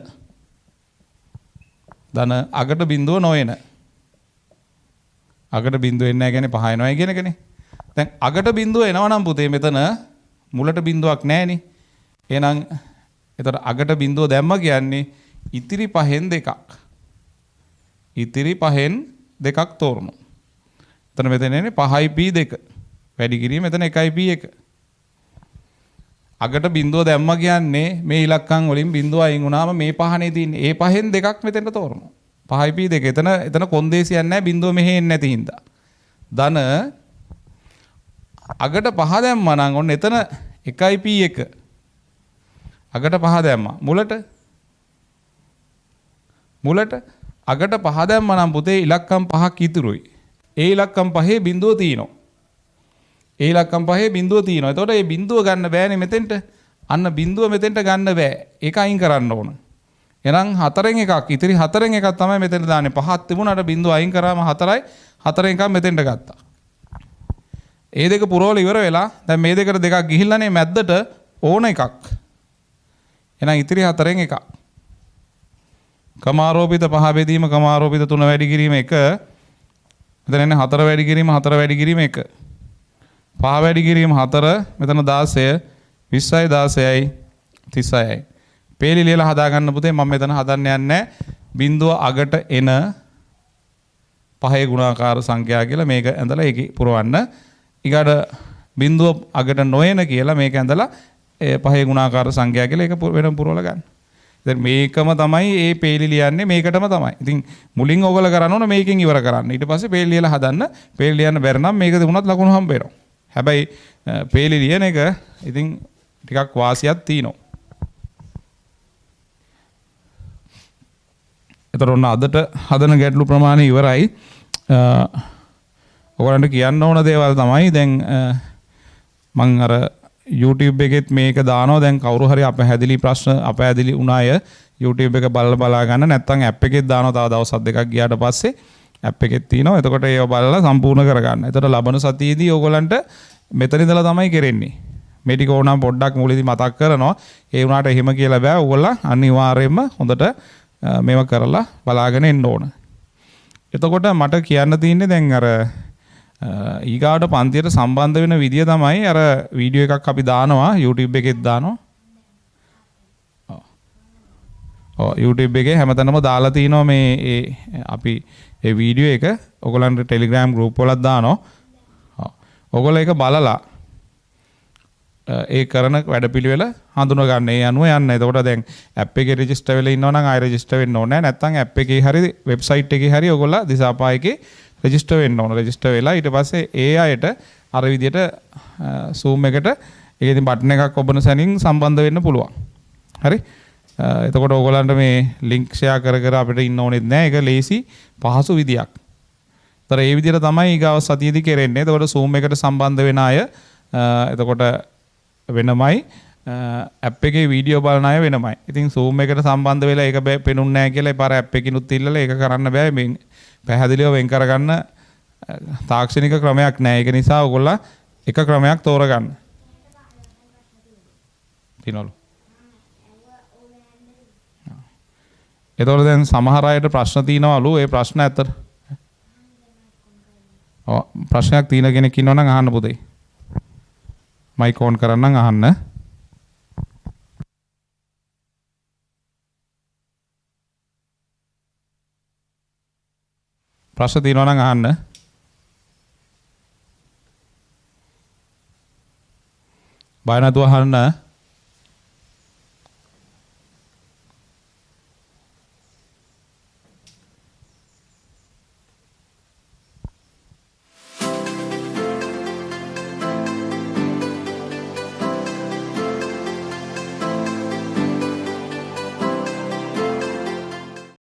ධන අගට බිංදුව නොඑන. අගට බිංදුව එන්නේ නැහැ කියන්නේ පහ එනවයි කියන එකනේ. දැන් අගට බිංදුව එනවා නම් පුතේ මෙතන මුලට බිංදුවක් නැහැනේ. එහෙනම් එතකොට අගට බිංදුව දැම්ම කියන්නේ ඉතිරි පහෙන් දෙකක්. ඉතිරි පහෙන් දෙකක් තෝරනවා. එතන මෙතන එන්නේ 5p2. වැඩි කිරීම මෙතන 1p1. අගට බිංදුව දැම්ම කියන්නේ මේ ඉලක්කම් වලින් බිංදුව අයින් වුණාම මේ පහනේ තියෙන්නේ. ඒ පහෙන් දෙකක් මෙතෙන්ට තෝරනවා. 5p2. එතන කොන්දේසියක් නැහැ බිංදුව මෙහෙ එන්නේ නැති හින්දා. ධන අගට පහ දැම්මා නම් ඔන්න එතන 1p1. අගට පහ දැම්මා. මුලට අගට පහ දැම්මා නම් පුතේ ඉලක්කම් පහක් ඉතුරුයි. ඒ ඉලක්කම් පහේ බිංදුව තියෙනවා. ඒ ඉලක්කම් පහේ බිංදුව තියෙනවා. එතකොට මේ බිංදුව ගන්න බෑනේ මෙතෙන්ට. අන්න බිංදුව මෙතෙන්ට ගන්න බෑ. ඒක අයින් කරන්න ඕන. එහෙනම් 4න් එකක් ඉතිරි 4න් එකක් තමයි මෙතෙන්ට දාන්නේ. පහක් තිබුණාට බිංදුව අයින් කරාම 4යි. 4න් එකක් මෙතෙන්ට ගත්තා. ඒ දෙක පුරවල ඉවර වෙලා දැන් මේ දෙකට දෙකක් ගිහිල්ලානේ මැද්දට ඕන එකක්. එහෙනම් ඉතිරි 4න් එකක්. කමාරෝපිත පහ බෙදීම කමාරෝපිත 3 වැඩි කිරීම 1. මෙතන එන්නේ 4 වැඩි කිරීම 4 වැඩි කිරීම 1. 5 වැඩි කිරීම 4 මෙතන 16 20යි 16යි 36යි. පේලි ලියලා හදා ගන්න පුතේ මම මෙතන හදන්න යන්නේ බිංදුව අගට එන පහේ ගුණාකාර සංඛ්‍යා කියලා මේක ඇඳලා ඒකේ පුරවන්න. ඊගාට බිංදුව අගට නොයන කියලා මේක ඇඳලා පහේ ගුණාකාර සංඛ්‍යා කියලා ඒක වෙනම පුරවලා ගන්න. දැන් මේකම තමයි මේ පේලි ලියන්නේ මේකටම තමයි. ඉතින් මුලින් ඔයගොල්ලෝ කරන්න ඕන මේකෙන් ඉවර කරන්න. ඊට පස්සේ පේලි ලියලා හදන්න. පේලි ලියන්න බැරි නම් මේක දුන්නත් ලකුණු හම්බ වෙනවා. හැබැයි පේලි ලියන එක ඉතින් ටිකක් වාසියක් තියෙනවා. ඒතර ඔන්න අදට හදන ගැටලු ප්‍රමාණය ඉවරයි. ඔයගොල්ලන්ට කියන්න ඕන දේවල් තමයි දැන් මම අර YouTube එකෙත් මේක දානවා. දැන් කවුරු හරි අපහැදිලි ප්‍රශ්න අපහැදිලි වුණ අය YouTube එක බලා ගන්න නැත්නම් app එකෙත් දානවා. තව දවස් දෙකක් ගියාට පස්සේ app එකෙත් තියෙනවා. එතකොට ඒව බලලා සම්පූර්ණ කරගන්න. එතකොට ලබන සතියේදී ඕගොල්ලන්ට මෙතන ඉඳලා තමයි කරෙන්නේ. මේ ටික ඕනම් පොඩ්ඩක් මුලදී මතක් කරනවා. ඒ වුණාට එහෙම කියලා බෑ. ඕගොල්ලෝ අනිවාර්යයෙන්ම හොඳට මේව කරලා බලාගෙන එන්න ඕන. එතකොට මට කියන්න තියෙන්නේ දැන් අර ඊගාවට පන්තියට සම්බන්ධ වෙන විදිය තමයි අර වීඩියෝ එකක් අපි දානවා YouTube එකෙත් දානවා. YouTube එකේ හැමතැනම දාලා තිනවා මේ අපි ඒ වීඩියෝ එක ඔයගලන්ට Telegram group වලත් දානවා. ඔයගොල්ලෝ ඒක බලලා ඒ කරන වැඩපිළිවෙල හඳුනා ගන්න. ඒ අනුව යන්න. එතකොට දැන් app එකේ register වෙලා ඉන්නවා නම් ආයෙ register වෙන්න ඕනේ නැහැ. නැත්නම් app එකේ හරි website එකේ හරි ඔයගොල්ලෝ දිසාපායකේ register වෙන්න ඕන. register වෙලා ඊට පස්සේ ඒ අයට අර විදියට Zoom එකට ඒකේ ඉතින් බටන් එකක් ඔබන සැනින් සම්බන්ධ වෙන්න පුළුවන්. හරි? එතකොට ඔයගොල්ලන්ට මේ link share කර කර අපිට ඉන්න ඕනෙත් නැහැ. ඒක ලේසි පහසු විදියක්. ඒතර ඒ විදියට තමයි ඊගාව සතියේදී කරන්නේ. එතකොට Zoom එකට සම්බන්ධ වෙන අය එතකොට වෙනමයි app එකේ වීඩියෝ බලන අය වෙනමයි. ඉතින් Zoom එකට සම්බන්ධ වෙලා ඒක පෙනුන්නේ නැහැ කියලා පාර app එකකිනුත් ඉල්ලලා ඒක කරන්න බෑ. මේ පැහැදිලිව වෙන් කරගන්න තාක්ෂණික ක්‍රමයක් නැහැ. ඒක නිසා ඔයගොල්ලෝ එක ක්‍රමයක් තෝරගන්න. තිනවලු. එතකොට දැන් සමහර අයට ප්‍රශ්න තියෙනවලු. ඒ ප්‍රශ්න ඇත්තට ප්‍රශ්නයක් තියෙන කෙනෙක් ඉන්නවා නම් අහන්න පුතේ. මයික් ඕන් කරන්නම් අහන්න. ප්‍රශ්න තියෙනවා නම් අහන්න. බය නැතුව අහන්න.